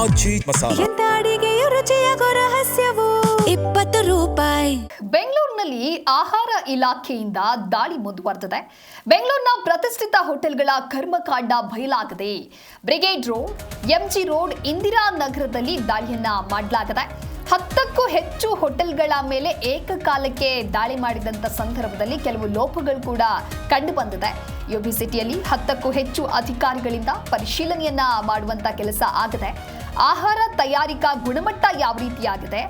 ಆಚಿ ಮಸಾಲ. ಎಂತ ಅಡಿಗೆಯ ರುಚಿಯಾಗೋ ರಹಸ್ಯವು 20 ರೂಪಾಯಿ. ಬೆಂಗಳೂರಿನಲ್ಲಿ ಆಹಾರ ಇಲಾಖೆಯಿಂದ ದಾಳಿ ಮುಂದುವರೆದಿದೆ. ಬೆಂಗಳೂರಿನ ಪ್ರತಿಷ್ಠಿತ ಹೋಟೆಲ್ಗಳ ಕರ್ಮಕಾಂಡ ಬಯಲಾಗಿದೆ. ಬ್ರಿಗೇಡ್ ರೋಡ್, ಎಂಜಿ ರೋಡ್, ಇಂದಿರಾ ನಗರದಲ್ಲಿ ದಾಳಿಯನ್ನ ಮಾಡಲಾಗಿದೆ. 10ಕ್ಕೂ ಹೆಚ್ಚು ಹೋಟೆಲ್ಗಳ ಮೇಲೆ ಏಕಕಾಲಕ್ಕೆ ದಾಳಿ ಮಾಡಿದಂಥ ಸಂದರ್ಭದಲ್ಲಿ ಕೆಲವು ಲೋಪಗಳು ಕೂಡ ಕಂಡು ಬಂದಿದೆ. ಯುಬಿ ಸಿಟಿಯಲ್ಲಿ 10ಕ್ಕೂ ಹೆಚ್ಚು ಅಧಿಕಾರಿಗಳಿಂದ ಪರಿಶೀಲನೆಯನ್ನ ಮಾಡುವಂತ ಕೆಲಸ ಆಗಿದೆ. ಆಹಾರ ತಯಾರಿಕಾ ಗುಣಮಟ್ಟ ಯಾವ ರೀತಿಯಾಗಿದೆ,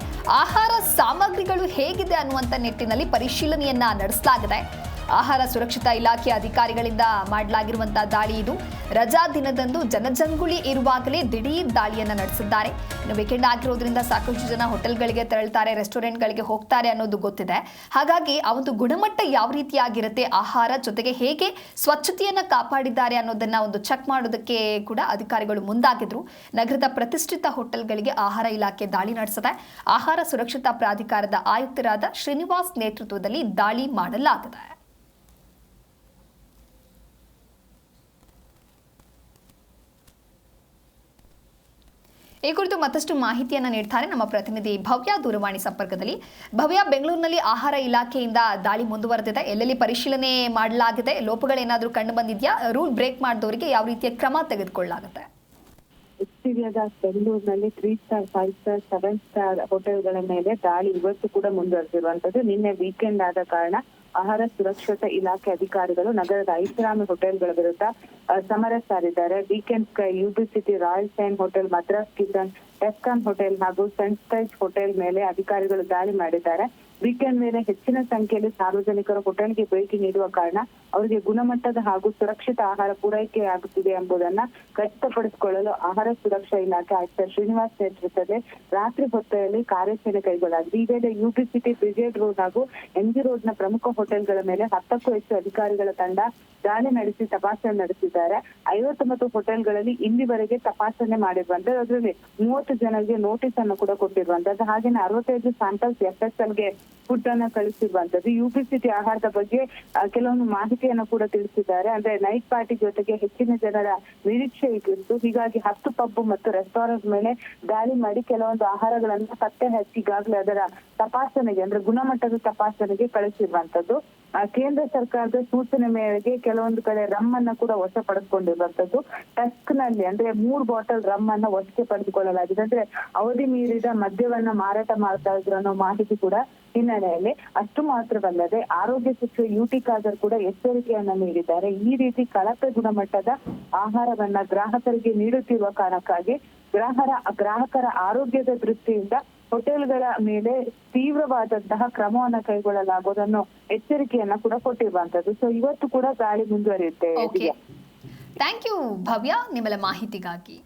ಆಹಾರ ಸಾಮಗ್ರಿಗಳು ಹೇಗಿದೆ ಅನ್ನುವಂಥ ನಿಟ್ಟಿನಲ್ಲಿ ಪರಿಶೀಲನೆಯನ್ನ ನಡೆಸಲಾಗಿದೆ. ಆಹಾರ ಸುರಕ್ಷತಾ ಇಲಾಖೆ ಅಧಿಕಾರಿಗಳಿಂದ ಮಾಡಲಾಗಿರುವಂತಹ ದಾಳಿ ಇದು. ರಜಾ ದಿನದಂದು ಜನಜಂಗುಳಿ ಇರುವಾಗಲೇ ದಿಢೀರ್ ದಾಳಿಯನ್ನ ನಡೆಸಿದ್ದಾರೆ. ಇನ್ನು ವೀಕೆಂಡ್ ಆಗಿರೋದ್ರಿಂದ ಸಾಕಷ್ಟು ಜನ ಹೋಟೆಲ್ಗಳಿಗೆ ತೆರಳ್ತಾರೆ, ರೆಸ್ಟೋರೆಂಟ್ಗಳಿಗೆ ಹೋಗ್ತಾರೆ ಅನ್ನೋದು ಗೊತ್ತಿದೆ. ಹಾಗಾಗಿ ಆ ಒಂದು ಗುಣಮಟ್ಟ ಯಾವ ರೀತಿಯಾಗಿರುತ್ತೆ, ಆಹಾರ ಜೊತೆಗೆ ಹೇಗೆ ಸ್ವಚ್ಛತೆಯನ್ನ ಕಾಪಾಡಿದ್ದಾರೆ ಅನ್ನೋದನ್ನ ಒಂದು ಚೆಕ್ ಮಾಡೋದಕ್ಕೆ ಕೂಡ ಅಧಿಕಾರಿಗಳು ಮುಂದಾಗಿದ್ರು. ನಗರದ ಪ್ರತಿಷ್ಠಿತ ಹೋಟೆಲ್ಗಳಿಗೆ ಆಹಾರ ಇಲಾಖೆ ದಾಳಿ ನಡೆಸಿದೆ. ಆಹಾರ ಸುರಕ್ಷತಾ ಪ್ರಾಧಿಕಾರದ ಆಯುಕ್ತರಾದ ಶ್ರೀನಿವಾಸ್ ನೇತೃತ್ವದಲ್ಲಿ ದಾಳಿ ಮಾಡಲಾಗಿದೆ. ಈ ಕುರಿತು ಮತ್ತಷ್ಟು ಮಾಹಿತಿಯನ್ನು ನೀಡ್ತಾರೆ ನಮ್ಮ ಪ್ರತಿನಿಧಿ ಭವ್ಯ ದೂರವಾಣಿ ಸಂಪರ್ಕದಲ್ಲಿ. ಭವ್ಯ, ಬೆಂಗಳೂರಿನಲ್ಲಿ ಆಹಾರ ಇಲಾಖೆಯಿಂದ ದಾಳಿ ಮುಂದುವರೆದಿದೆ. ಎಲ್ಲೆಲ್ಲಿ ಪರಿಶೀಲನೆ ಮಾಡಲಾಗಿದೆ, ಲೋಪಗಳೇನಾದರೂ ಕಂಡು ಬಂದಿದೆಯಾ? ರೂಲ್ ಬ್ರೇಕ್ ಮಾಡಿದವರಿಗೆ ಯಾವ ರೀತಿಯ ಕ್ರಮ ತೆಗೆದುಕೊಳ್ಳಲಾಗುತ್ತೆ? ಬೆಂಗಳೂರಿನಲ್ಲಿ 3 ಸ್ಟಾರ್, 5 ಸ್ಟಾರ್, 7 ಸ್ಟಾರ್ ಹೋಟೆಲ್ಗಳ ಮೇಲೆ ದಾಳಿ ಇವತ್ತು ಕೂಡ ಮುಂದುವರೆದಿರುವಂತದ್ದು. ನಿನ್ನೆ ವೀಕೆಂಡ್ ಆದ ಕಾರಣ ಆಹಾರ ಸುರಕ್ಷತಾ ಇಲಾಖೆ ಅಧಿಕಾರಿಗಳು ನಗರದ ಐಷಾರಾಮಿ ಹೋಟೆಲ್ಗಳ ವಿರುದ್ಧ ಸಮರ ಸಾರಿದ್ದಾರೆ. Weekend sky, UB city, royal sign hotel, Madras kitchen, ಎಸ್ಕಾನ್ ಹೋಟೆಲ್ ಹಾಗೂ ಸನ್ಸ್ಟೈಜ್ ಹೋಟೆಲ್ ಮೇಲೆ ಅಧಿಕಾರಿಗಳು ದಾಳಿ ಮಾಡಿದ್ದಾರೆ. ವೀಕೆಂಡ್ ಮೇಲೆ ಹೆಚ್ಚಿನ ಸಂಖ್ಯೆಯಲ್ಲಿ ಸಾರ್ವಜನಿಕರು ಹೋಟೆಲ್ಗೆ ಭೇಟಿ ನೀಡುವ ಕಾರಣ ಅವರಿಗೆ ಗುಣಮಟ್ಟದ ಹಾಗೂ ಸುರಕ್ಷಿತ ಆಹಾರ ಪೂರೈಕೆಯಾಗುತ್ತಿದೆ ಎಂಬುದನ್ನ ಖಚಿತಪಡಿಸಿಕೊಳ್ಳಲು ಆಹಾರ ಸುರಕ್ಷಾ ಇಲಾಖೆ ಆಯುಕ್ತ ಶ್ರೀನಿವಾಸ್ ನೇತೃತ್ವದಲ್ಲಿ ರಾತ್ರಿ ಹೊತ್ತಲ್ಲಿ ಕಾರ್ಯಾಚರಣೆ ಕೈಗೊಳ್ಳಲಾಗಿದೆ. ಈ ವೇಳೆ ಯುಬಿ ಸಿಟಿ, ಬ್ರಿಗೇಡ್ ರೋಡ್ ಹಾಗೂ ಎಂಜಿ ರೋಡ್ನ ಪ್ರಮುಖ ಹೋಟೆಲ್ಗಳ ಮೇಲೆ 10ಕ್ಕೂ ಹೆಚ್ಚು ಅಧಿಕಾರಿಗಳ ತಂಡ ದಾಳಿ ನಡೆಸಿ ತಪಾಸಣೆ ನಡೆಸಿದ್ದಾರೆ. 59 ಹೋಟೆಲ್ಗಳಲ್ಲಿ ಇಲ್ಲಿವರೆಗೆ ತಪಾಸಣೆ ಮಾಡಿರುವಂತದ್ದು. ಅದರಲ್ಲಿ 30 ಜನರಿಗೆ ನೋಟಿಸ್ ಅನ್ನು ಕೂಡ ಕೊಟ್ಟಿರುವಂತದ್ದು. ಹಾಗೇನೆ 65 ಸ್ಯಾಂಪಲ್ಸ್ FSLಗೆ ಫುಡ್ ಅನ್ನ ಕಳಿಸಿರುವಂತದ್ದು. ಯುಬಿ ಸಿಟಿ ಆಹಾರದ ಬಗ್ಗೆ ಕೆಲವೊಂದು ಮಾಹಿತಿಯನ್ನು ಕೂಡ ತಿಳಿಸಿದ್ದಾರೆ. ಅಂದ್ರೆ ನೈಟ್ ಪಾರ್ಟಿ ಜೊತೆಗೆ ಹೆಚ್ಚಿನ ಜನರ ನಿರೀಕ್ಷೆ ಇತ್ತು. ಹೀಗಾಗಿ 10 ಪಬ್ ಮತ್ತು ರೆಸ್ಟೋರೆಂಟ್ ಮೇಲೆ ದಾಳಿ ಮಾಡಿ ಕೆಲವೊಂದು ಆಹಾರಗಳನ್ನ ಪತ್ತೆ ಹಚ್ಚಿ ಈಗಾಗಲೇ ಅದರ ತಪಾಸಣೆಗೆ, ಅಂದ್ರೆ ಗುಣಮಟ್ಟದ ತಪಾಸಣೆಗೆ ಕಳಿಸಿರುವಂತದ್ದು. ಕೇಂದ್ರ ಸರ್ಕಾರದ ಸೂಚನೆ ಮೇರೆಗೆ ಕೆಲವೊಂದು ಕಡೆ ರಮ್ ಅನ್ನ ಕೂಡ ವಶಪಡಿಸಿಕೊಂಡಿರುವಂತದ್ದು. ಟಸ್ಕ್ ನಲ್ಲಿ ಅಂದ್ರೆ 3 ಬಾಟಲ್ ರಮ್ ಅನ್ನ ವಶಕ್ಕೆ ಪಡೆದುಕೊಳ್ಳಲಾಗಿದೆ. ಅಂದ್ರೆ ಅವಧಿ ಮೀರಿದ ಮದ್ಯವನ್ನ ಮಾರಾಟ ಮಾಡ್ತಾ ಇದ್ರು ಅನ್ನೋ ಮಾಹಿತಿ ಕೂಡ ಹಿನ್ನೆಲೆಯಲ್ಲಿ. ಅಷ್ಟು ಮಾತ್ರವಲ್ಲದೆ ಆರೋಗ್ಯ ಸಚಿವ ಯುಟಿ ಖಾದರ್ ಕೂಡ ಎಚ್ಚರಿಕೆಯನ್ನ ನೀಡಿದ್ದಾರೆ. ಈ ರೀತಿ ಕಳಪೆ ಗುಣಮಟ್ಟದ ಆಹಾರವನ್ನ ಗ್ರಾಹಕರಿಗೆ ನೀಡುತ್ತಿರುವ ಕಾರಣಕ್ಕಾಗಿ ಗ್ರಾಹಕರ ಆರೋಗ್ಯದ ದೃಷ್ಟಿಯಿಂದ ಹೋಟೆಲ್ಗಳ ಮೇಲೆ ತೀವ್ರವಾದಂತಹ ಕ್ರಮವನ್ನ ಕೈಗೊಳ್ಳಲಾಗುವುದನ್ನು ಎಚ್ಚರಿಕೆಯನ್ನ ಕೂಡ ಕೊಟ್ಟಿರುವಂತದ್ದು. ಸೊ ಇವತ್ತು ಕೂಡ ದಾಳಿ ಮುಂದುವರಿಯುತ್ತೆ. ಥ್ಯಾಂಕ್ ಯು ಭವ್ಯ, ನಿಮ್ಮೆಲ್ಲ ಮಾಹಿತಿಗಾಗಿ.